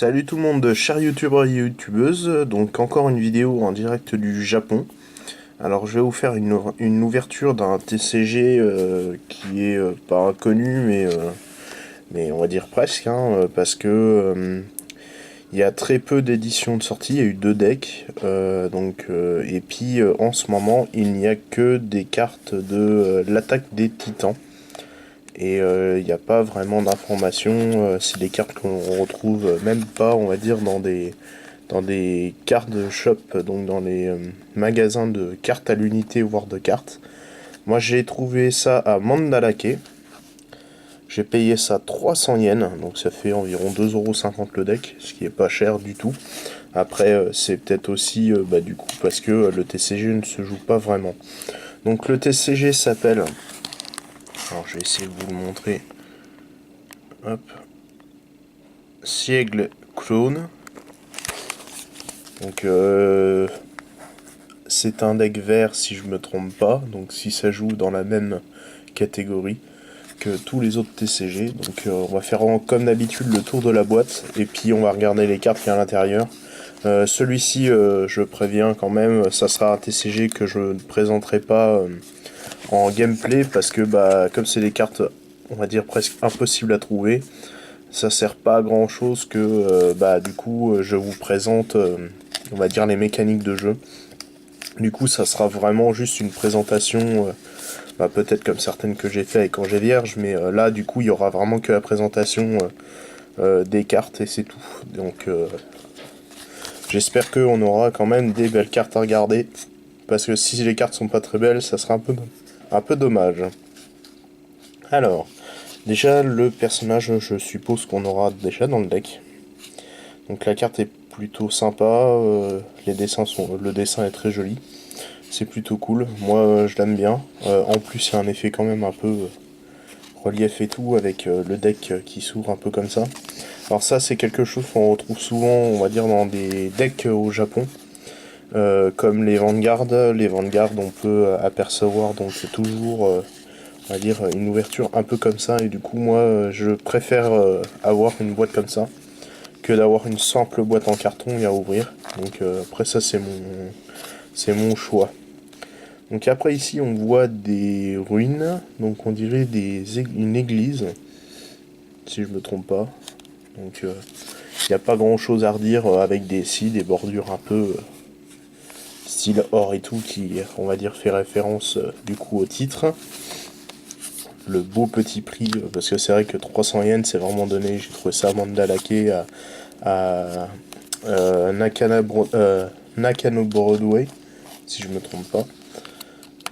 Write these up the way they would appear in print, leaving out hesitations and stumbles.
Salut tout le monde, chers youtubeurs et youtubeuses, donc encore une vidéo en direct du Japon. Alors je vais vous faire une ouverture d'un TCG qui est pas inconnu mais on va dire presque, hein, parce que il y a très peu d'éditions de sortie, il y a eu 2 decks, et puis en ce moment il n'y a que des cartes de l'attaque des titans. Et il n'y a pas vraiment d'informations, c'est des cartes qu'on retrouve même pas, on va dire, dans des cartes de shop, donc dans les magasins de cartes à l'unité, voire de cartes. Moi j'ai trouvé ça à Mandalake, j'ai payé ça 300 yens, donc ça fait environ 2,50€ le deck, ce qui est pas cher du tout. Après c'est peut-être aussi du coup parce que le TCG ne se joue pas vraiment. Donc le TCG s'appelle, alors je vais essayer de vous le montrer. Hop. Siègle Clone. Donc c'est un deck vert si je me trompe pas, donc si ça joue dans la même catégorie que tous les autres TCG. Donc on va faire comme d'habitude le tour de la boîte et puis on va regarder les cartes qu'il y a à l'intérieur. Celui-ci, je préviens quand même, ça sera un TCG que je ne présenterai pas en gameplay parce que comme c'est des cartes, on va dire presque impossibles à trouver, ça sert pas à grand chose que du coup je vous présente on va dire les mécaniques de jeu. Du coup ça sera vraiment juste une présentation, peut-être comme certaines que j'ai fait avec Angers Vierge, mais là du coup il y aura vraiment que la présentation des cartes et c'est tout. Donc j'espère qu'on aura quand même des belles cartes à regarder, parce que si les cartes sont pas très belles ça sera un peu dommage. Alors déjà le personnage, je suppose qu'on aura déjà dans le deck. Donc la carte est plutôt sympa, le dessin est très joli, c'est plutôt cool, moi je l'aime bien. En plus il y a un effet quand même un peu relief et tout avec le deck qui s'ouvre un peu comme ça. Alors ça c'est quelque chose qu'on retrouve souvent, on va dire, dans des decks au Japon, comme les Vanguard. Les Vanguard on peut apercevoir donc toujours on va dire une ouverture un peu comme ça, et du coup moi je préfère avoir une boîte comme ça que d'avoir une simple boîte en carton et à ouvrir. Donc après ça c'est mon choix. Donc après ici on voit des ruines, donc on dirait une église, si je me trompe pas. Donc il n'y a pas grand chose à redire, avec des bordures un peu style or et tout, qui on va dire fait référence du coup au titre. Le beau petit prix, parce que c'est vrai que 300 yens c'est vraiment donné, j'ai trouvé ça à Mandalake, à Nakano Broadway, si je me trompe pas.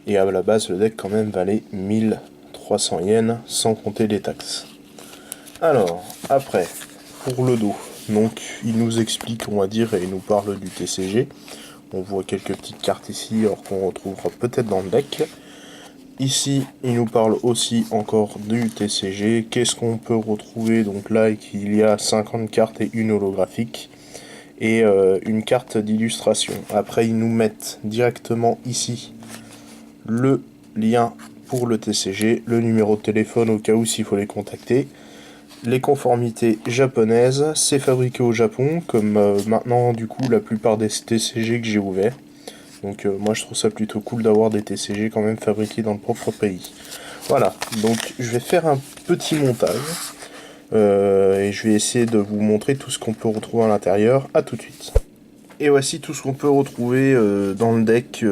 Et à la base, le deck quand même valait 1300 yens, sans compter les taxes. Alors, après, pour le dos, donc il nous explique, on va dire, et il nous parle du TCG. On voit quelques petites cartes ici, alors qu'on retrouvera peut-être dans le deck. Ici, il nous parle aussi encore du TCG. Qu'est-ce qu'on peut retrouver? Donc là, il y a 50 cartes et une holographique, et une carte d'illustration. Après, ils nous mettent directement ici le lien pour le TCG, le numéro de téléphone au cas où s'il faut les contacter, les conformités japonaises, c'est fabriqué au Japon, comme maintenant du coup la plupart des TCG que j'ai ouverts. Donc moi je trouve ça plutôt cool d'avoir des TCG quand même fabriqués dans le propre pays. Voilà, donc je vais faire un petit montage. Et je vais essayer de vous montrer tout ce qu'on peut retrouver à l'intérieur. A tout de suite. Et voici tout ce qu'on peut retrouver dans le deck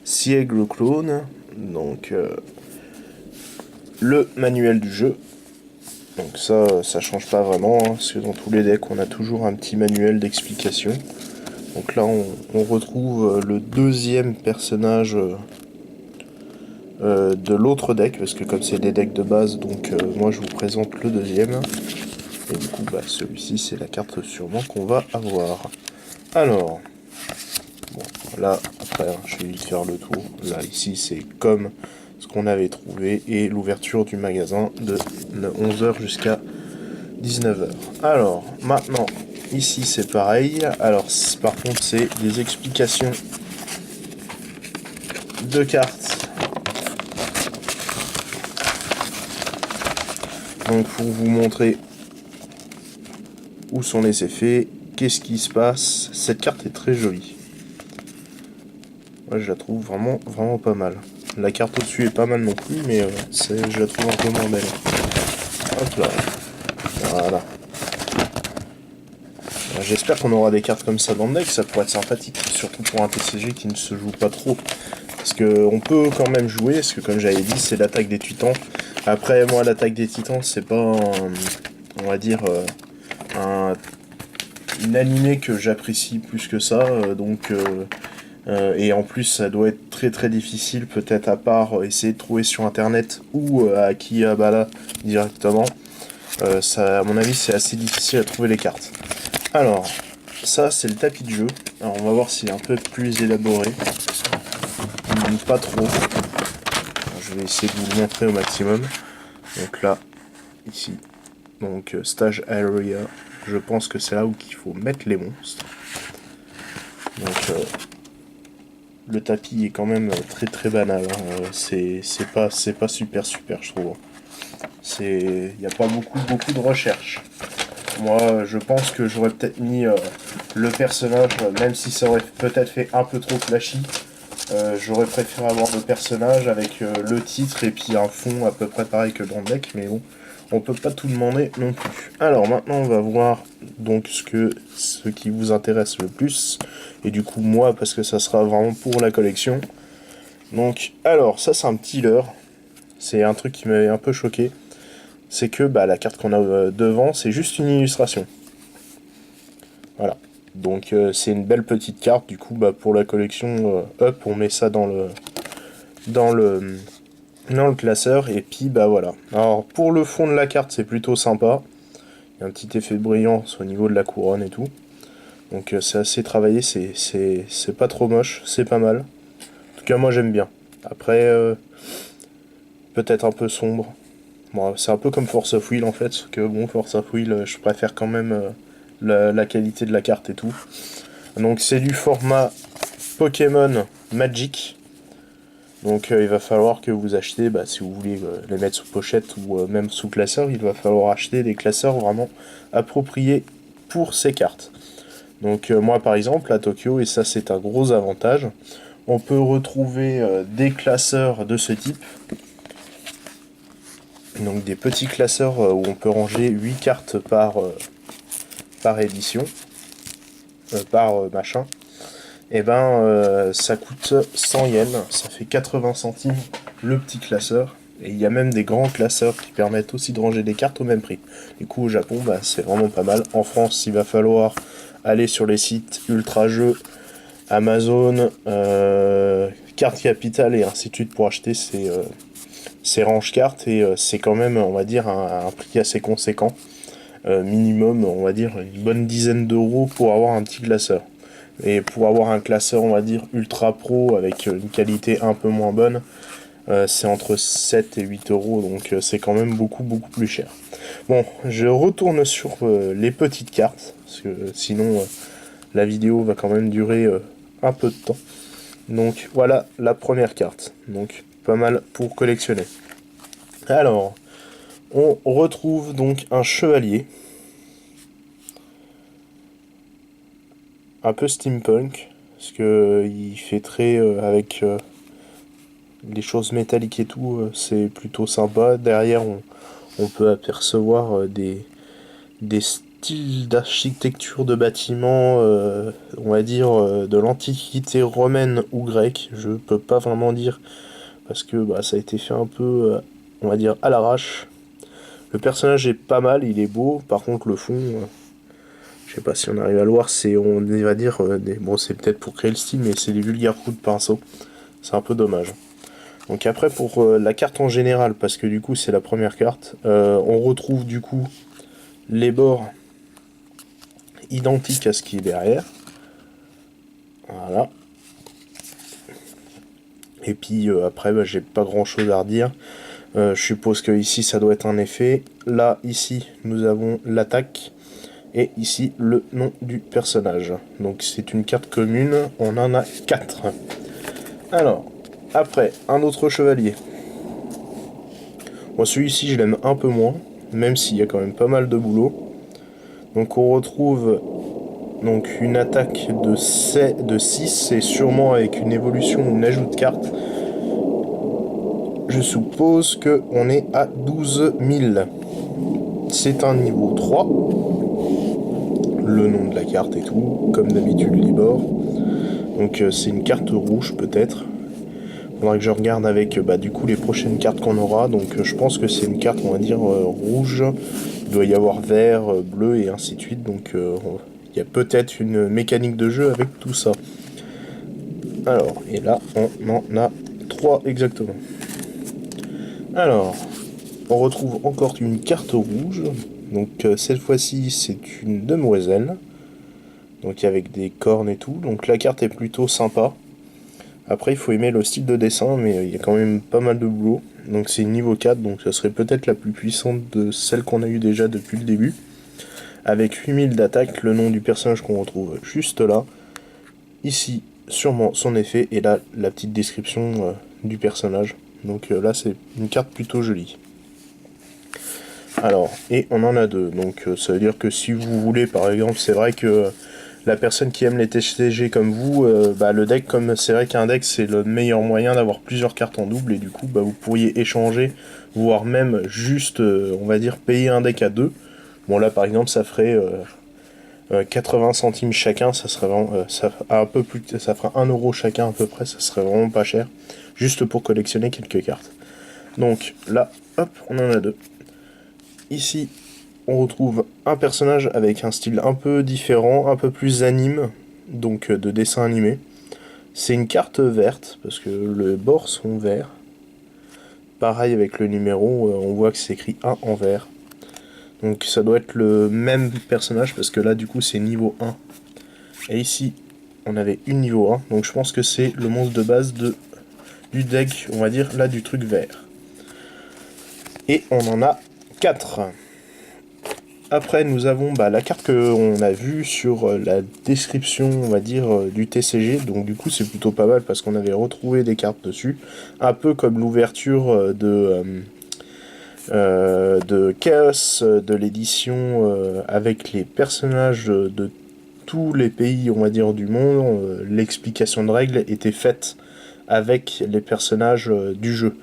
Siègle Clone. Donc le manuel du jeu. Donc ça change pas vraiment, hein, parce que dans tous les decks on a toujours un petit manuel d'explication. Donc là on retrouve le deuxième personnage de l'autre deck, parce que comme c'est des decks de base, donc moi je vous présente le deuxième. Et du coup celui-ci c'est la carte sûrement qu'on va avoir. Alors, bon, là après je vais vite faire le tour. Là ici c'est comme ce qu'on avait trouvé, et l'ouverture du magasin de 11h jusqu'à 19h. Alors maintenant ici c'est pareil. Alors par contre c'est des explications de cartes. Donc pour vous montrer où sont les effets, qu'est-ce qui se passe. Cette carte est très jolie. Moi je la trouve vraiment pas mal. La carte au-dessus est pas mal non plus, mais je la trouve un peu moins belle. Hop là. Voilà. J'espère qu'on aura des cartes comme ça dans le deck, ça pourrait être sympathique, surtout pour un TCG qui ne se joue pas trop. Parce que on peut quand même jouer, parce que comme j'avais dit, c'est l'attaque des titans. Après, moi, l'attaque des titans, c'est pas, on va dire, une animée que j'apprécie plus que ça, et en plus, ça doit être très difficile, peut-être à part essayer de trouver sur internet ou à Akihabara directement. Ça, à mon avis, c'est assez difficile à trouver les cartes. Alors, ça, c'est le tapis de jeu. Alors, on va voir s'il est un peu plus élaboré. Pas trop. Alors, je vais essayer de vous le montrer au maximum. Donc là, ici, donc stage area. Je pense que c'est là où il faut mettre les monstres. Donc le tapis est quand même très banal. Hein. C'est pas super je trouve. Il n'y a pas beaucoup de recherche. Moi, je pense que j'aurais peut-être mis le personnage, même si ça aurait peut-être fait un peu trop flashy. J'aurais préféré avoir le personnage avec le titre et puis un fond à peu près pareil que dans le deck, mais bon, on peut pas tout demander non plus. Alors maintenant, on va voir donc ce qui vous intéresse le plus, et du coup moi, parce que ça sera vraiment pour la collection. Donc, alors, ça c'est un petit leurre, c'est un truc qui m'avait un peu choqué. C'est que la carte qu'on a devant, c'est juste une illustration. Voilà. Donc c'est une belle petite carte. Du coup, pour la collection Up, on met ça dans le classeur. Et puis voilà. Alors pour le fond de la carte, c'est plutôt sympa. Il y a un petit effet de brillance au niveau de la couronne et tout. Donc c'est assez travaillé. C'est pas trop moche. C'est pas mal. En tout cas, moi j'aime bien. Après, peut-être un peu sombre. Bon, c'est un peu comme Force of Will en fait, parce que bon, Force of Will, je préfère quand même la qualité de la carte et tout. Donc c'est du format Pokémon Magic. Donc il va falloir que vous achetez, si vous voulez les mettre sous pochette ou même sous classeur, il va falloir acheter des classeurs vraiment appropriés pour ces cartes. Donc moi par exemple à Tokyo, et ça c'est un gros avantage, on peut retrouver des classeurs de ce type. Donc des petits classeurs où on peut ranger 8 cartes par édition, par machin. Et ça coûte 100 yens, ça fait 80 centimes le petit classeur. Et il y a même des grands classeurs qui permettent aussi de ranger des cartes au même prix. Du coup au Japon, c'est vraiment pas mal. En France, il va falloir aller sur les sites Ultra Jeux, Amazon, Carte Capital et ainsi de suite pour acheter ces range cartes, et c'est quand même, on va dire, un prix assez conséquent. Minimum, on va dire, une bonne dizaine d'euros pour avoir un petit classeur. Et pour avoir un classeur, on va dire, ultra pro avec une qualité un peu moins bonne, c'est entre 7 et 8 euros, donc c'est quand même beaucoup plus cher. Bon, je retourne sur les petites cartes, parce que sinon la vidéo va quand même durer un peu de temps. Donc voilà la première carte, donc pas mal pour collectionner. Alors, on retrouve donc un chevalier, un peu steampunk, parce que il fait très avec les choses métalliques et tout, c'est plutôt sympa. Derrière, on peut apercevoir des styles d'architecture de bâtiments, on va dire de l'antiquité romaine ou grecque. Je peux pas vraiment dire, parce que ça a été fait un peu, on va dire, à l'arrache. Le personnage est pas mal, il est beau. Par contre, le fond, je sais pas si on arrive à le voir, on va dire, bon, c'est peut-être pour créer le style, mais c'est des vulgaires coups de pinceau. C'est un peu dommage. Donc après, pour la carte en général, parce que du coup, c'est la première carte, on retrouve du coup les bords identiques à ce qui est derrière. Voilà. Et puis après, j'ai pas grand chose à redire. Je suppose que ici, ça doit être un effet. Là, ici, nous avons l'attaque. Et ici, le nom du personnage. Donc c'est une carte commune, on en a 4. Alors, après, un autre chevalier. Moi, celui-ci, je l'aime un peu moins, même s'il y a quand même pas mal de boulot. Donc on retrouve donc une attaque de 6 et sûrement avec une évolution, une ajout de carte. Je suppose qu'on est à 12 000. C'est un niveau 3. Le nom de la carte et tout, comme d'habitude Libor. Donc c'est une carte rouge peut-être. Faudra que je regarde avec du coup les prochaines cartes qu'on aura. Donc je pense que c'est une carte, on va dire, rouge. Il doit y avoir vert, bleu et ainsi de suite. Donc il y a peut-être une mécanique de jeu avec tout ça. Alors, et là on en a 3 exactement. Alors, on retrouve encore une carte rouge. Donc cette fois-ci c'est une demoiselle. Donc avec des cornes et tout. Donc la carte est plutôt sympa. Après il faut aimer le style de dessin, mais il y a quand même pas mal de boulot. Donc c'est niveau 4, donc ça serait peut-être la plus puissante de celle qu'on a eu déjà depuis le début. Avec 8000 d'attaque, le nom du personnage qu'on retrouve juste là. Ici, sûrement son effet, et là la petite description du personnage. Donc là c'est une carte plutôt jolie. Alors, et on en a 2, donc ça veut dire que si vous voulez, par exemple, c'est vrai que la personne qui aime les TCG comme vous, le deck, comme c'est vrai qu'un deck c'est le meilleur moyen d'avoir plusieurs cartes en double, et du coup vous pourriez échanger, voire même juste, on va dire, payer un deck à 2. Bon là par exemple ça ferait 80 centimes chacun, ça serait vraiment, ça fera 1 euro chacun à peu près, ça serait vraiment pas cher, juste pour collectionner quelques cartes. Donc là, hop, on en a 2. Ici, on retrouve un personnage avec un style un peu différent, un peu plus anime, donc de dessin animé. C'est une carte verte, parce que les bords sont verts. Pareil avec le numéro, on voit que c'est écrit 1 en vert. Donc ça doit être le même personnage, parce que là du coup c'est niveau 1. Et ici, on avait une niveau 1, donc je pense que c'est le monstre de base du deck, on va dire, là du truc vert. Et on en a 4. Après, nous avons la carte qu'on a vue sur la description, on va dire, du TCG. Donc du coup, c'est plutôt pas mal parce qu'on avait retrouvé des cartes dessus. Un peu comme l'ouverture de Chaos de l'édition avec les personnages de tous les pays, on va dire, du monde. L'explication de règles était faite avec les personnages du jeu.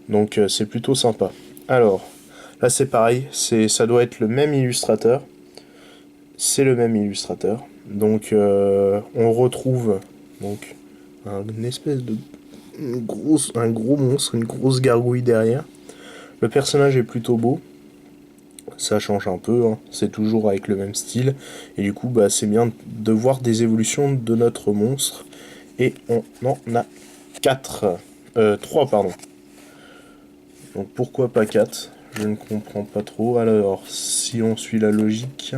Donc c'est plutôt sympa. Alors, là c'est pareil, ça doit être le même illustrateur. C'est le même illustrateur. Donc on retrouve donc une espèce de un gros monstre, une grosse gargouille derrière. Le personnage est plutôt beau. Ça change un peu, hein. C'est toujours avec le même style. Et du coup, c'est bien de voir des évolutions de notre monstre. Et on en a 4. 3, pardon. Donc pourquoi pas 4? Je ne comprends pas trop. Alors, si on suit la logique,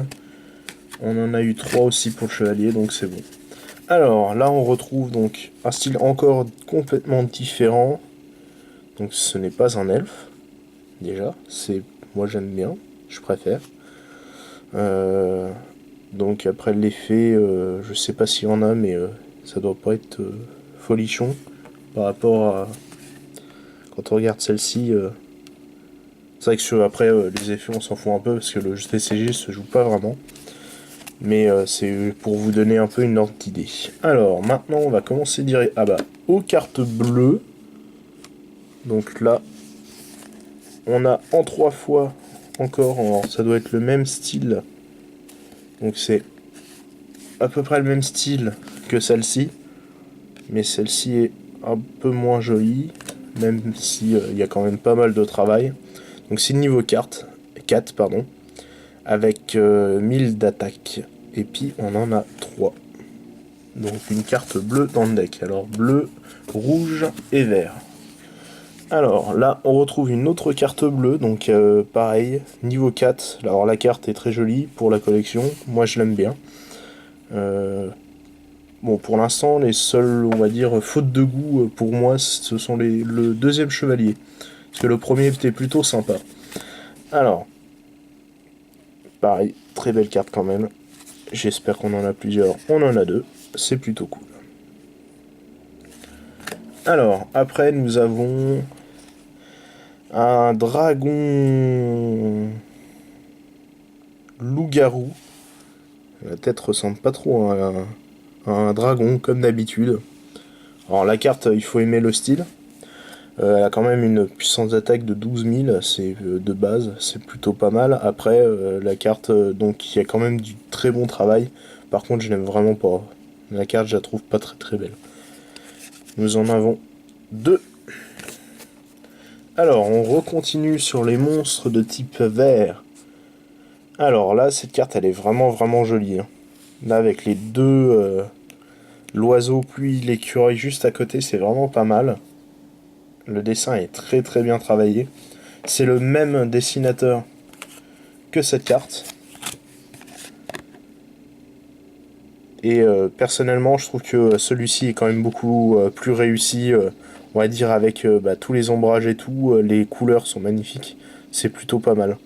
on en a eu 3 aussi pour le chevalier, donc c'est bon. Alors, là on retrouve donc un style encore complètement différent. Donc ce n'est pas un elfe, déjà. Moi j'aime bien, je préfère. Donc après l'effet, je sais pas s'il y en a, mais ça doit pas être folichon par rapport à... Quand on regarde celle-ci... C'est vrai que après les effets on s'en fout un peu parce que le TCG se joue pas vraiment. Mais c'est pour vous donner un peu une ordre d'idée. Alors maintenant on va commencer direct aux cartes bleues. Donc là on a en 3 fois encore, ça doit être le même style. Donc c'est à peu près le même style que celle-ci. Mais celle-ci est un peu moins jolie. Même si il y a quand même pas mal de travail. Donc c'est niveau 4 pardon. Avec 1000 d'attaque. Et puis on en a 3. Donc une carte bleue dans le deck. Alors bleu, rouge et vert. Alors là on retrouve une autre carte bleue. Donc pareil, niveau 4. Alors la carte est très jolie pour la collection. Moi je l'aime bien. Bon pour l'instant les seules, on va dire, fautes de goût pour moi ce sont le deuxième chevalier. Parce que le premier était plutôt sympa. Alors, pareil, très belle carte quand même. J'espère qu'on en a plusieurs. On en a 2. C'est plutôt cool. Alors, après, nous avons un dragon loup-garou. La tête ressemble pas trop à un dragon, comme d'habitude. Alors la carte, il faut aimer le style. Elle a quand même une puissance d'attaque de 12 000, c'est de base, c'est plutôt pas mal. Après, la carte, donc il y a quand même du très bon travail. Par contre, je l'aime vraiment pas. La carte, je la trouve pas très très belle. Nous en avons deux. Alors, on recontinue sur les monstres de type vert. Alors là, cette carte, elle est vraiment vraiment jolie. Hein. Là, avec les deux, l'oiseau puis l'écureuil juste à côté, c'est vraiment pas mal. Le dessin est très très bien travaillé. C'est le même dessinateur que cette carte. Et personnellement, je trouve que celui-ci est quand même beaucoup plus réussi. On va dire avec tous les ombrages et tout, les couleurs sont magnifiques. C'est plutôt pas mal.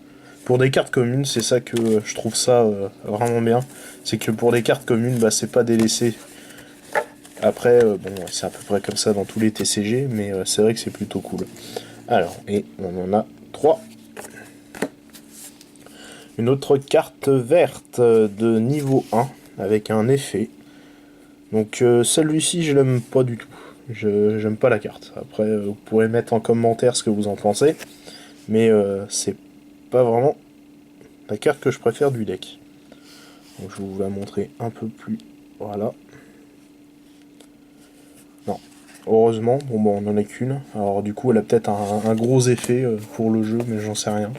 Pour des cartes communes, c'est ça que je trouve ça vraiment bien. C'est que pour des cartes communes, c'est pas délaissé. Après, bon, c'est à peu près comme ça dans tous les TCG, mais c'est vrai que c'est plutôt cool. Alors, et on en a 3. Une autre carte verte de niveau 1 avec un effet. Donc celui-ci je l'aime pas du tout. J'aime pas la carte. Après vous pourrez mettre en commentaire ce que vous en pensez. Mais c'est pas vraiment la carte que je préfère du deck. Donc je vais vous la montrer un peu plus. Voilà. Non. Heureusement, bon, on en a qu'une. Alors du coup elle a peut-être un gros effet pour le jeu, mais j'en sais rien.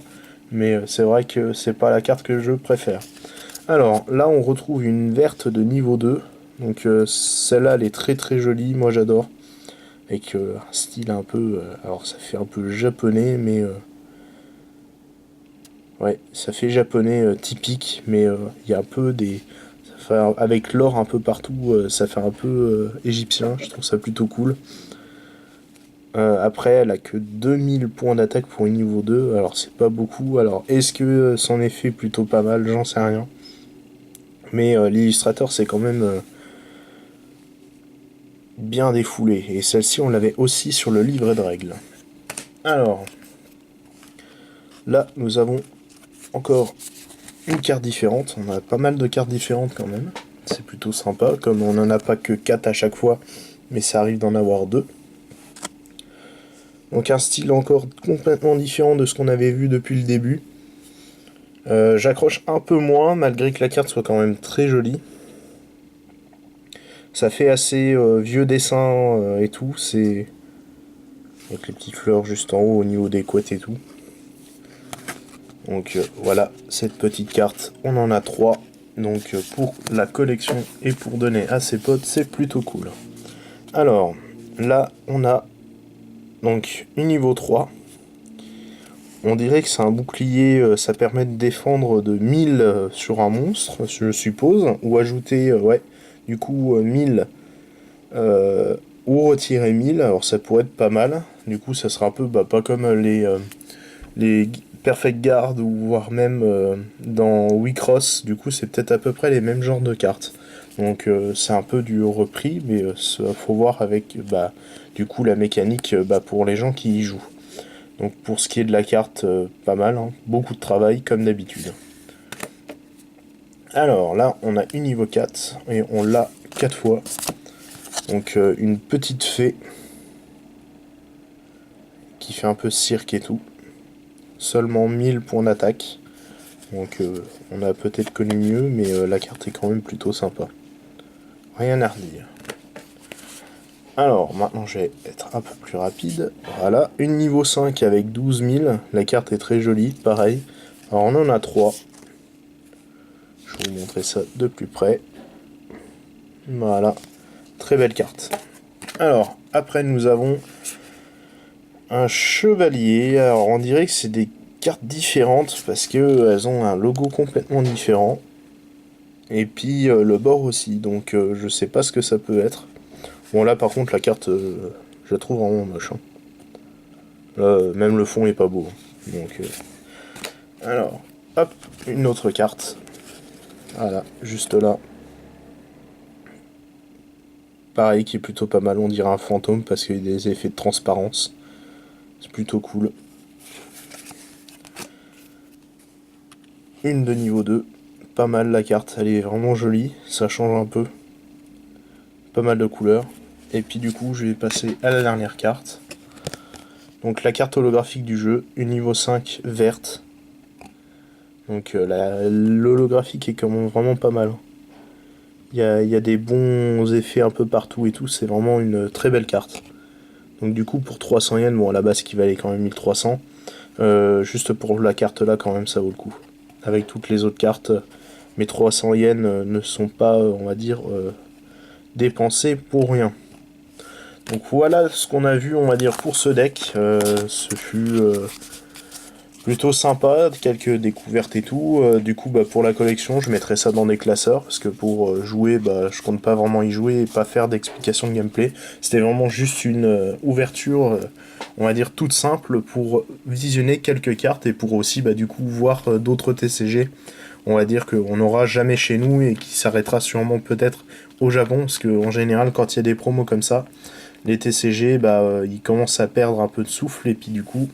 Mais c'est vrai que c'est pas la carte que je préfère. Alors là on retrouve une verte de niveau 2. Donc celle-là elle est très très jolie, moi j'adore. Avec un style un peu... alors ça fait un peu japonais, mais... ouais, ça fait japonais typique, mais il y a un peu des... avec l'or un peu partout, ça fait un peu égyptien, je trouve ça plutôt cool. Après, elle a que 2000 points d'attaque pour une niveau 2, alors c'est pas beaucoup. Alors, est-ce que c'en est fait plutôt pas mal? J'en sais rien. Mais l'illustrateur, c'est quand même bien défoulé. Et celle-ci, on l'avait aussi sur le livret de règles. Alors, là, nous avons encore une carte différente. On a pas mal de cartes différentes quand même. C'est plutôt sympa, comme on n'en a pas que 4 à chaque fois, mais ça arrive d'en avoir 2. Donc un style encore complètement différent de ce qu'on avait vu depuis le début. J'accroche un peu moins, malgré que la carte soit quand même très jolie. Ça fait assez vieux dessin et tout, c'est... avec les petites fleurs juste en haut au niveau des couettes et tout. Donc voilà, cette petite carte, on en a 3. Donc pour la collection et pour donner à ses potes, c'est plutôt cool. Alors, là, on a donc une niveau 3. On dirait que c'est un bouclier, ça permet de défendre de 1000 sur un monstre, je suppose. Ou ajouter, ouais, du coup 1000 ou retirer 1000. Alors ça pourrait être pas mal. Du coup, ça sera un peu pas comme les Perfect Guard ou voire même dans Wicross. Du coup, c'est peut-être à peu près les mêmes genres de cartes. Donc c'est un peu du repris, mais faut voir avec du coup la mécanique pour les gens qui y jouent. Donc pour ce qui est de la carte, pas mal, hein. Beaucoup de travail comme d'habitude. Alors là on a une niveau 4 et on l'a 4 fois. Donc une petite fée qui fait un peu cirque et tout. Seulement 1000 points d'attaque. Donc on a peut-être connu mieux, mais la carte est quand même plutôt sympa. Rien à redire. Alors maintenant je vais être un peu plus rapide. Voilà, une niveau 5 avec 12 000. La carte est très jolie, pareil. Alors on en a 3. Je vais vous montrer ça de plus près. Voilà, très belle carte. Alors après nous avons un chevalier. Alors on dirait que c'est des cartes différentes parce que elles ont un logo complètement différent. Et puis le bord aussi, donc je sais pas ce que ça peut être. Bon là par contre la carte, je la trouve vraiment moche. Hein. Là, même le fond est pas beau. Donc, alors, hop, une autre carte. Voilà, juste là. Pareil, qui est plutôt pas mal. On dirait un fantôme parce qu'il y a des effets de transparence. C'est plutôt cool. Une de niveau 2. pas mal la carte, elle est vraiment jolie, ça change un peu. Pas mal de couleurs. Et puis du coup je vais passer à la dernière carte. Donc la carte holographique du jeu, une niveau 5 verte. Donc l'holographique est quand même vraiment pas mal. Il y a des bons effets un peu partout et tout, c'est vraiment une très belle carte. Donc du coup pour 300 yens, bon à la base qui valait quand même 1300, juste pour la carte là quand même ça vaut le coup. Avec toutes les autres cartes, mes 300 yens ne sont pas, on va dire, dépensés pour rien. Donc voilà ce qu'on a vu, on va dire, pour ce deck. Ce fut plutôt sympa, quelques découvertes et tout. Du coup, bah, pour la collection, je mettrai ça dans des classeurs, parce que pour jouer, bah, je compte pas vraiment y jouer et pas faire d'explication de gameplay. C'était vraiment juste une ouverture, on va dire, toute simple pour visionner quelques cartes et pour aussi, bah, du coup, voir d'autres TCG. On va dire qu'on n'aura jamais chez nous et qui s'arrêtera sûrement peut-être au Japon, parce qu'en général, quand il y a des promos comme ça, les TCG, bah, ils commencent à perdre un peu de souffle et puis du coup,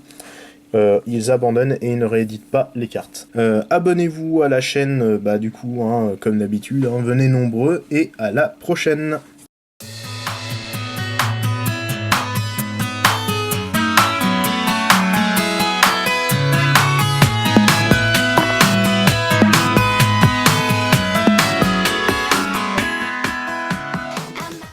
ils abandonnent et ils ne rééditent pas les cartes. Abonnez-vous à la chaîne, bah, du coup, hein, comme d'habitude, hein, venez nombreux et à la prochaine.